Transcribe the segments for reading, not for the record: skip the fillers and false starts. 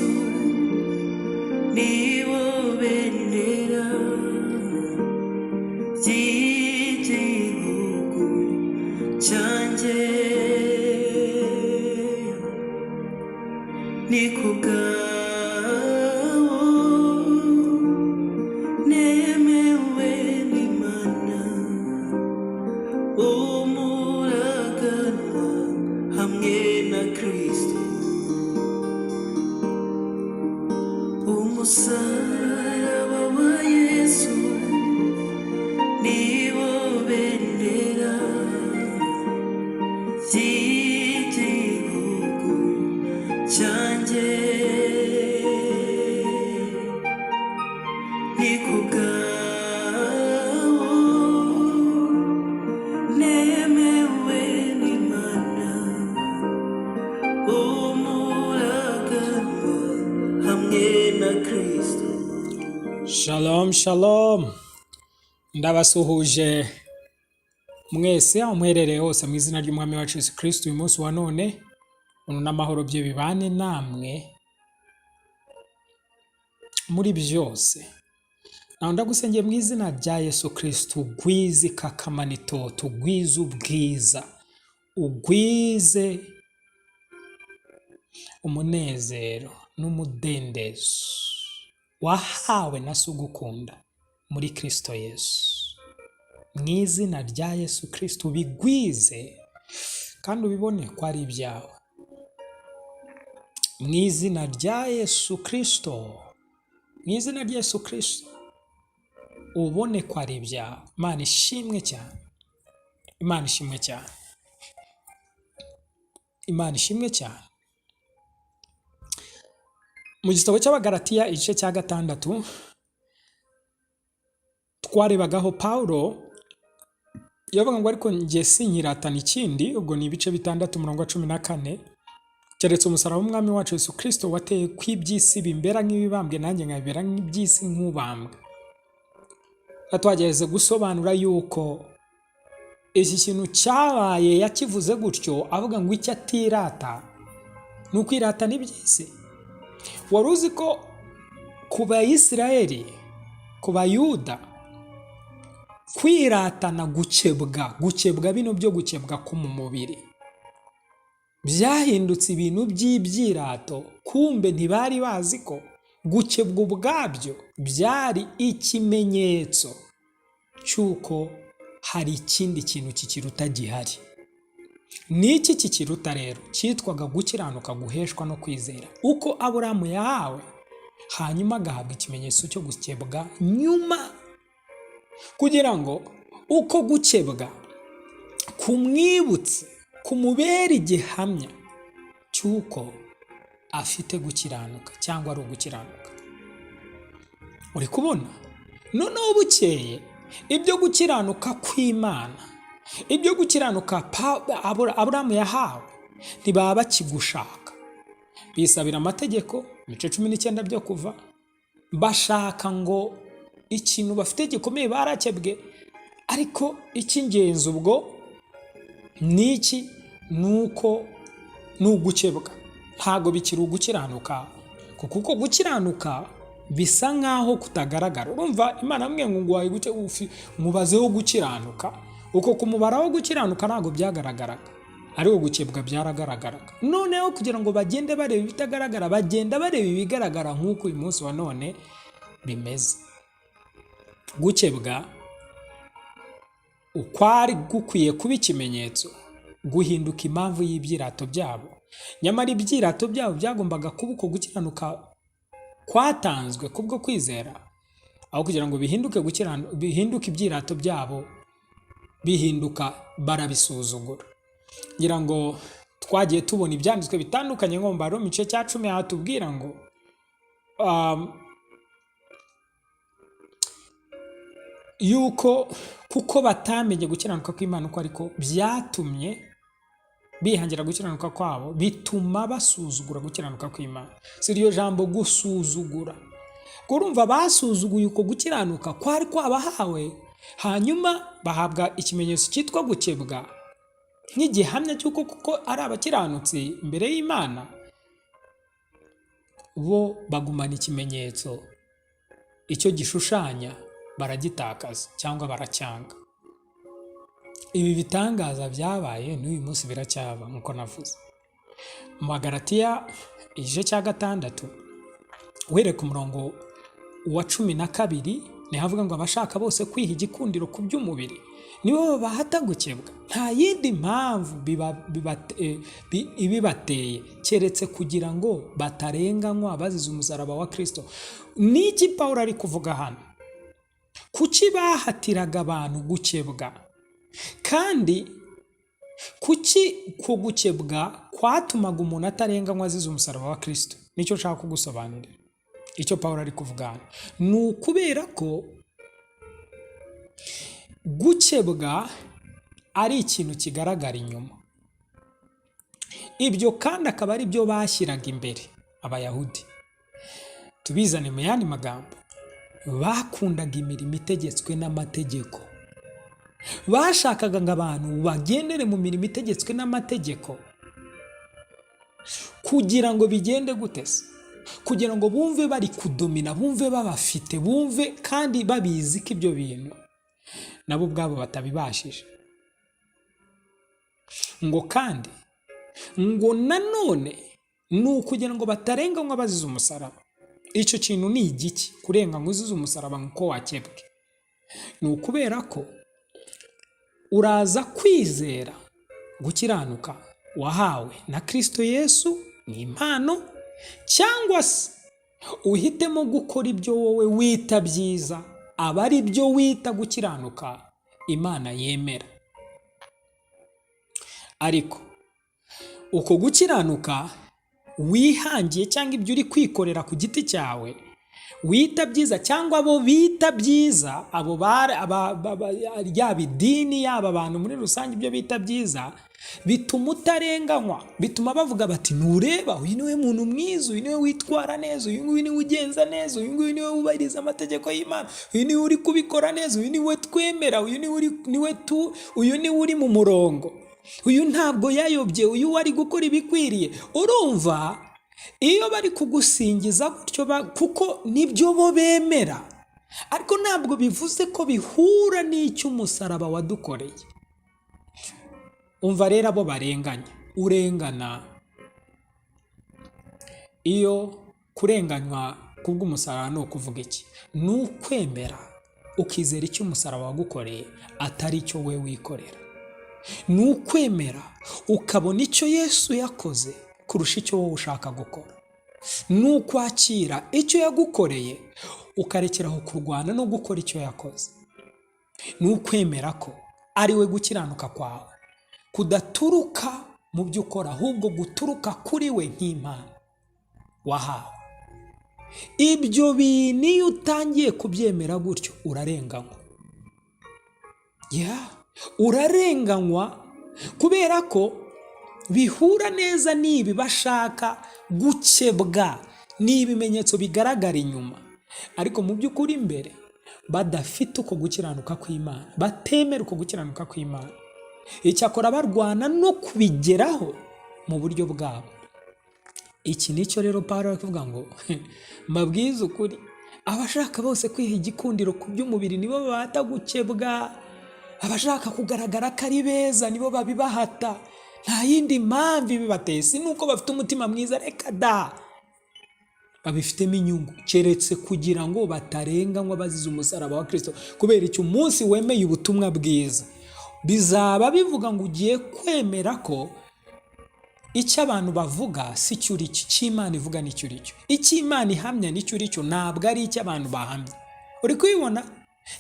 Yesu niwo bendera ry'igihugu cyanjye ni kubwawo nemewe n'Imana umuraganwa hamwe na Kristo umusaraba wa Yesu niwo bendera ry'igihugu cyanjye ni kubwawo nemewe n'Imana umuraganwa hamwe na Kristo. Shalom, shalom. Ndabasuhuje mwese aho muherereye hose mu izina ry'Umwami wacu Yesu Kristo. Uyu munsi wa none uno n'amahoro bye bibane namwe muri byose. Naho ndagusengeye mu izina rya Yesu Kristo, ugwize ikakamanitoto, ugwize ubwiza, ugwize umunezero n'umudendezo wahawe na se ugukunda muri Kristo Yesu. Mu izina rya Yesu Kristo ubigwize kandi ubibone ko ari ibyawe. Mu izina rya Yesu Kristo, mu izina rya Yesu Kristo ubone ko ari ibyawe. Imana ishimwe cyane, Imana ishimwe cyane, Imana ishimwe cyane. Mu gitabo cy'Abagalatiya igice cya 6 twarebagaho Pawulo yavuga ngo ariko njye sinyiratana ikindi, ubwo ni ibice 6:14, keretse umusaraba w'Umwami wacu Yesu Kristo wateye kw'iby'isi bimbera nk'ibibambwe nanjye nkabera nk'iby'isi nk'ubambwe. Twageze gusobanura yuko iki kintu cyabaye yakivuze gutyo avuga ngo icyo atirata ni ukwirata n'iby'isi. Wari uzi ko ku Bayisiraheli, ku Bayuda, kwiratana gukebwa bino byo gukebwa ko mu mubiri byahindutse ibintu by'ibyirato. Kumbe ntibari bazi ko gukebwa ubwabyo byari ikimenyetso cy'uko hari ikindi kintu kikiruta gihari. Niki kikiruta rero? Cyitwaga gukiranuka guheshwa no kwizera, uko Aburahamu yahawe, hanyuma agahabwa ikimenyetso cyo gukebwa nyuma, kugira ngo uko gukebwa kumwibutse, kumubera igihamya cy'uko afite gukiranuka cyangwa ari ugukiranuka. Uri kubona? Noneho bukeye ibyo gukiranuka kw'Imana, ibyo gukiranuka Aburahamu yahawe, ntibaba bakigushaka. Bisabira amategeko, ibice 19 byo Kuva, bashaka ngo ikintu bafite gikomeye barakebwe, ariko icy'ingenzi ubwo niki? Nuko n'ugukebwa ntago bikiri ugukiranuka, kuko gukiranuka bisa nkaho kutagaragara. Urumva Imana amwe ngo mubazeho gukiranuka, uko kumubaraho gukiranuka ntago byagaragaraga, ariko gukebwa byaragaragaraga. Noneho kugira ngo bagende bareba ibitagaragara, bagenda bareba ibigaragara nk'uko uyu munsi wa none bimeze. Gukebwa ukwari gukwiye kuba ikimenyetso, guhinduka impamvu y'ibyirato byabo. Nyamara ibyirato byabo byagombaga kuba uko gukiranuka kwatanzwe kubwo kwizera, aho kugira ngo bihinduke ibyirato byabo, bihinduka barabisuzugura. Ngira ngo twagiye tubona ibyanditswe bitandukanye nko mu Baroma igice cya 10 hatubwira ngo yuko kuko batamenye gukiranuka kw'Imana uko ariko byatumye bihangira gukiranuka kwabo, bituma basuzugura gukiranuka kw'Imana. Si iryo jambo gusuzugura, urumva basuzuguye uko gukiranuka kwari kwabahawe, hanyuma bahabwa ikimenyetso cyitwa gukebwa nk'igihamya cy'uko kuko ari abakiranutsi imbere y'Imana. bo bagumana ikimenyetso, icyo gishushanya baragitakaza cyangwa baracyanga. Ibi bitangaza byabaye n'uyu munsi biracyaba nk'uko navuze. Mu Magalatiya igice cya 6 uhereye ku murongo wa 12 niho havuga ngo abashaka bose kwiha igikundiro ku by'umubiri nibo bahata gukebwa, nta yindi mpamvu ibibateye keretse kugira ngo batarenganywa bazize umusaraba wa Kristo. Niki Pawulo ari kuvuga hano? Kuki bahatiraga abantu gukebwa? Kandi kuki ko gukebwa kwatumaga umuntu atarenganywa azize umusaraba wa Kristo? Nicyo nshaka kugusobanurira. Icyo Pawulo ari kuvuga hano ni ukubera ko gukebwa ari ikintu kigaragara inyuma. Ibyo kandi akaba ari byo bashyiraga imbere Abayahudi. Tubizane mu yandi magambo, bakundaga imirimo itegetswe n'amategeko. Bashakaga ngo abantu bagendere mu mirimo itegetswe n'amategeko kugira ngo bigende gutese, kugira ngo bumve bari kudomina, bumve babafite, bumve kandi babizi ko ibyo bintu nabo ubwabo batabibashije. Ngo kandi ngo nanone ni ukugira ngo batarenganywa bazize umusaraba. Icyo kintu ni igiki? Kurenganywa uzize umusaraba nk'uko wakebwe. Ni ukubera ko uraza kwizera gukiranuka wahawe na Kristo Yesu ni impano, cyangwa se uhitemo gukora ibyo wowe wita byiza, aba ari byo wita gukiranuka Imana yemera. Ariko uko gukiranuka wihangiye cyangwa ibyo uri kwikorera ku giti cyawe wita byiza, cyangwa abo bita byiza, abo yaba idini yaba abantu muri rusange, ibyo bita byiza bituma utarenganywa, bituma bavuga bati nureba uyu niwe muntu mwiza, uyu niwe witwara neza, uyu niwe ugenza neza, uyu niwe wubahiriza amategeko y'Imana, uyu niwe uri kubikora neza, uyu niwe twemera, uyu niwe uri mu murongo, uyu ntabwo yayobye, uyu wari gukora ibikwiriye. Urumva iyo bari kugusingiza gutyo kuko nibyo bo bemera, ariko ntabwo bivuze ko bihura n'icyo umusaraba wadukoreye. Umva rero abo barenganya, urengana iyo kurenganywa kubw'umusaraba ni ukuvuga iki? Ni ukwemera ukizera icyo umusaraba wagukoreye atari icyo we wikorera. Ni ukwemera ukabona icyo Yesu yakoze kurusha icyo wowe ushaka gukora. Ni ukwakira icyo yagukoreye ukarekeraho kurwana no gukora icyo yakoze. Ni ukwemera ko ari we gukiranuka kwawe kudaturuka mu byo ukora, ahubwo guturuka kuri we nk'impano wahawe. Ibyo bintu iyo utangiye kubyemera gutyo urarenganywa. Urarenganywa kubera ko bihura neza n'ibi bashaka gukebwa, n'ibimenyetso bigaragara inyuma, ariko mu by'ukuri imbere badafite uko gukiranuka kw'Imana, batemera uko gukiranuka kw'Imana. Icyakora barwana no kubigeraho mu buryo bwabo. Iki nicyo rero Pawulo ari kuvuga ngo mbabwize ukuri, abashaka bose kwiha igikundiro ku by'umubiri nibo bahata gukebwa, abashaka kugaragara ko ari beza nibo babibahata. Nta yindi mpamvu ibibateye, si nuko bafite umutima mwiza, reka da, babifitemo inyungu, keretse kugira ngo batarenganywa bazize umusaraba wa Kristo. Kubera icyo umunsi wemeye ubutumwa bwiza, bizaba bivuga ngo ugiye kwemera ko icyo abantu bavuga si cyo uri cyo, icyo Imana ivuga ni cyo uri cyo, icyo Imana ihamya ni cyo uri cyo, ntabwo ari icyo abantu bahamya. Uri kubibona?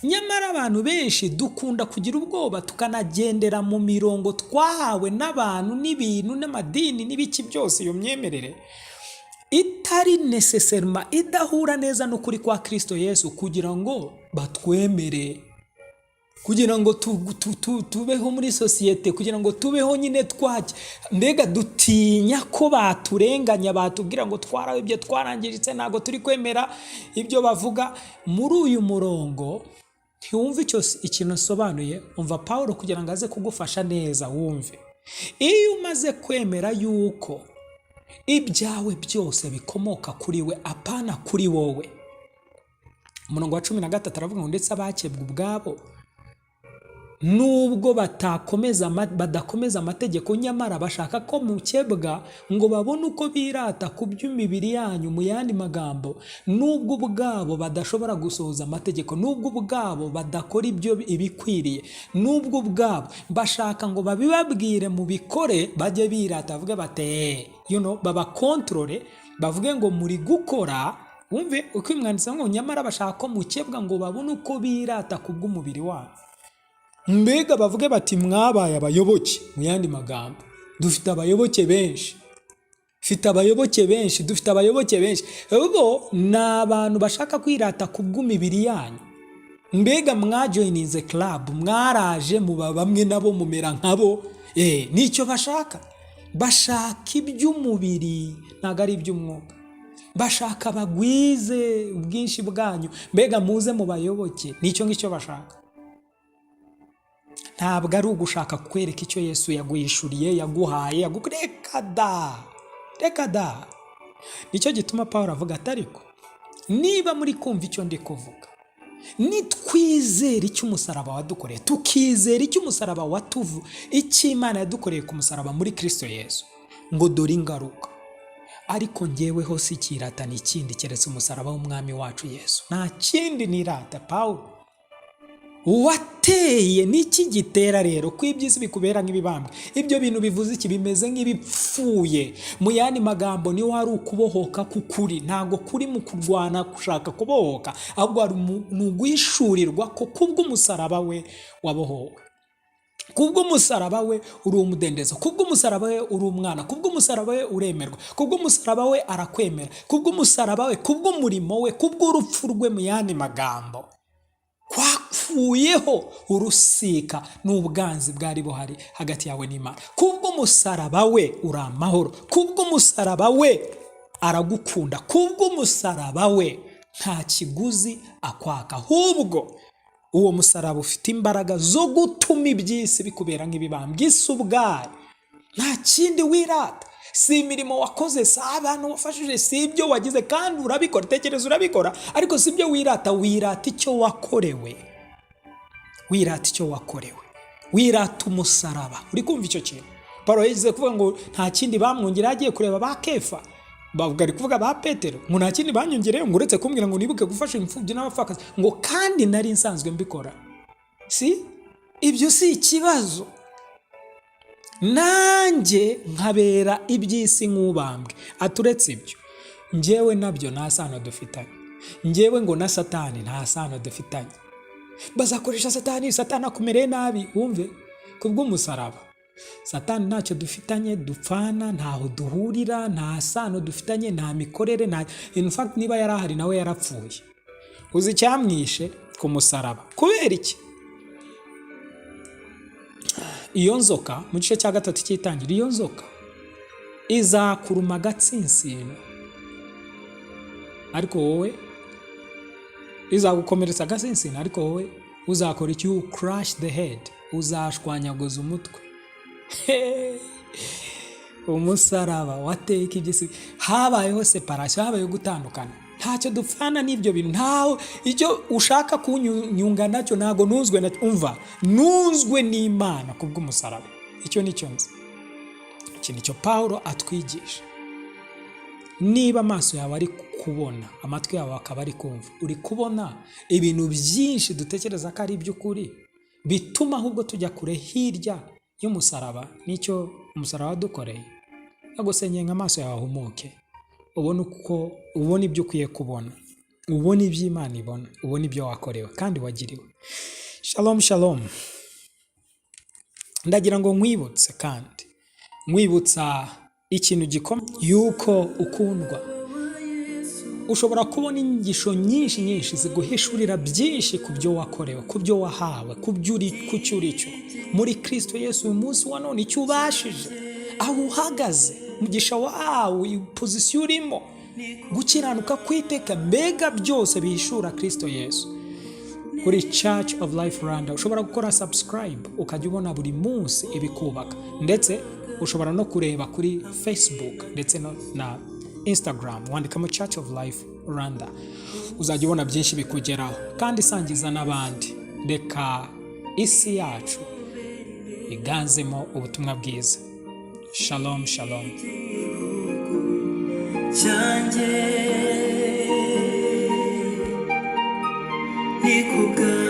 Nyamara abantu benshi dukunda kugira ubwoba tukanagendera mu mirongo twahawe n'abantu n'ibintu n'amadini n'ibiki byose, iyo myemerere itari necessairement idahura neza n'ukuri kwa Kristo Yesu, kugira ngo batwemere, kugira ngo tubeho muri sosiyete, kugira ngo tubeho nyine twajya. Mbega dutinya ko baturenganya, batubwira ngo twarabibye, twarangiritse, ntabwo turi kwemera ibyo bavuga. Muri uyu murongo ntiwumve ikintu asobanuye. Umva Pawulo kugira ngo aze kugufasha neza wumve. Iyo umaze kwemera yuko ibyawe byose bikomoka kuri we, apana kuri wowe. Umurongo wa 13 aravuga ngo ndetse abakebwe ubwabo nubwo badakomeza amategeko, nyamara bashaka ko mukebwa ngo babone uko birata ku by'imibiri yanyu. Mu yandi magambo, nubwo ubwabo badashobora gusohoza amategeko, nubwo ubwabo badakora ibyo ibikwiriye, nubwo ubwabo bashaka ngo babibabwire mu bikore, bajye birata bavuge bate baba kontrole, bavuge ngo muri gukora. Wumve uko imwanditse ngo nyamara bashaka ko mukebwa ngo babone uko birata ku bw'umubiri wabo. Mbega bavuge bati mwabaye abayoboke. Mu yandi magambo, dufite abayoboke benshi, dufite abayoboke benshi. Ubwo ni abantu bashaka kwirata ku bw'umubiri yanyu. Mbega mwajoyininze club, mwaraje muba bamwe nabo mumera nkabo. Nicyo bashaka. Bashaka iby'umubiri, ntabwo ari iby'umwuka. Bashaka bagwize ubwinshi bwanyu. Mbega muze mu bayoboke, nicyo ngicyo bashaka. Ntabwo ari ugushaka kwereka icyo Yesu yaguhishuriye, yaguhaye, reka da. Nicyo gituma Pawulo avuga atariko niba muri kumva icyo ndi kuvuga, nitwizera icyo umusaraba wadukoreye, tukizera icyo umusaraba icyo Imana yadukoreye ku musaraba muri Kristo Yesu, ngo dore ingaruka. Ariko njyeweho si kirata n'ikindi keretse umusaraba w'umwami wacu Yesu. Nta kindi nirata. Pawulo wateye n'iki gitera rero ko iby'isi bikubera nk'ibibambwe? Ibyo bintu bivuze iki? Bimeze nk'ibipfuye. Mu yandi magambo, ni wari ukubohoka k'ukuri. Ntago kuri mu kurwana gushaka kubohoka, ahubwo ari mu guhishurirwa ko kubw'umusaraba we wabohowe, kubw'umusaraba we uri umudendezo, kubw'umusaraba we uri umwana, kubw'umusaraba we uremerwa, kubw'umusaraba we arakwemera, kubw'umusaraba we, kubw'umurimo we, kubw'urupfu rwe. Mu yandi magambo, kwakuyeho urusika n'ubwanzi bwari buhari hagati yawe n'Imana. Kubw'umusaraba we uri amahoro, kubw'umusaraba we aragukunda, kubw'umusaraba we nta kiguzi akwaka, ahubwo uwo musaraba ufite imbaraga zo gutuma iby'isi bikubera nk'ibibambwe. Isi ubwayo nta kindi wirata, si imirimo wakoze, si abantu wafashije, si ibyo wagize, kandi urabikora, tekereza urabikora, ariko si ibyo wirata. Wirata icyo wakorewe, wirata umusaraba. Uri kumva icyo kintu? Pawulo yagize kuvuga ngo nta kindi bamwongera, agiye kureba ba Kefa, bavuga ari kuvuga ba Petero, ngo nta kindi banyongereyo ngo uretse kumbwira ngo nibuke gufasha imfubyi n'abapfakazi, ngo kandi nari nsanzwe mbikora. Ibyo si ikibazo. Nanjye nkabera iby'isi nk'ubambwe. Aturetse ibyo, njyewe nabyo nta sano dufitanye. Njyewe ngo na Satani nta sano dufitanye. Bazakoresha Satani akumereye nabi. Wumve, kubw'umusaraba Satani ntacyo dufitanye, dupfana, ntaho duhurira, nta sano dufitanye, nta mikorere, in fact niba yarahari nawe yarapfuye. Uzi icyamwishe ku musaraba? Kubera iki? Iyo nzoka mu gice cya 3 cy'itangira, iyo nzoka izakuruma agatsinsino, ariko wowe izagukomeretsa agatsinsino, ariko wowe uzakora iki? You crush the head, uzashwanyaguza umutwe. Umusaraba wateka iby'isi. Habayeho separation, habayeho gutandukana. Ntacyo dupfana n'ibyo bintu, ntaho icyo ushaka kunyunga nacyo, ntago nuzwe nacyo. Umva, nuzwe n'Imana kubw'umusaraba. Icyo nicyo nzi. Iki nicyo Pawulo atwigisha. Niba amaso yawe ari kubona, amatwi yawe akaba ari kumva, uri kubona ibintu byinshi dutekereza ko ari iby'ukuri, bituma ahubwo tujya kure hirya y'umusaraba. Nicyo umusaraba wadukoreye. Nagusenyeye nk'amaso yawe ahumuke, ubona ibyo ukwiye kubona, ubona ibyo Imana ibona, ubona ibyo wakorewe kandi wagiriwe. Shalom. Ndagira ngo nkwibutse kandi nkwibutsa ikintu gikomeye, yuko ukundwa. Ushobora kubona inyigisho nyinshi ziguhishurira byinshi ku byo wakorewe, ku byo wahawe, ku cyo uri cyo muri Kristo Yesu. Uyu munsi wa none icyo ubashije, aho uhagaze, umugisha wawe, pozisiyo urimo, gukiranuka kwiteka, mbega byose bihishura Kristo Yesu. Kuri Church of Life Rwanda ushobora gukora subscribe ukajya ubona buri munsi ibikubaka, ndetse ushobora no kureba kuri Facebook ndetse na Instagram, wandikamo Church of Life Rwanda, uzajya ubona byinshi bikugeraho, kandi sangiza n'abandi. Reka isi yacu iganzemo ubutumwa bwiza. Shalom shalom. cyanjye ni kubwa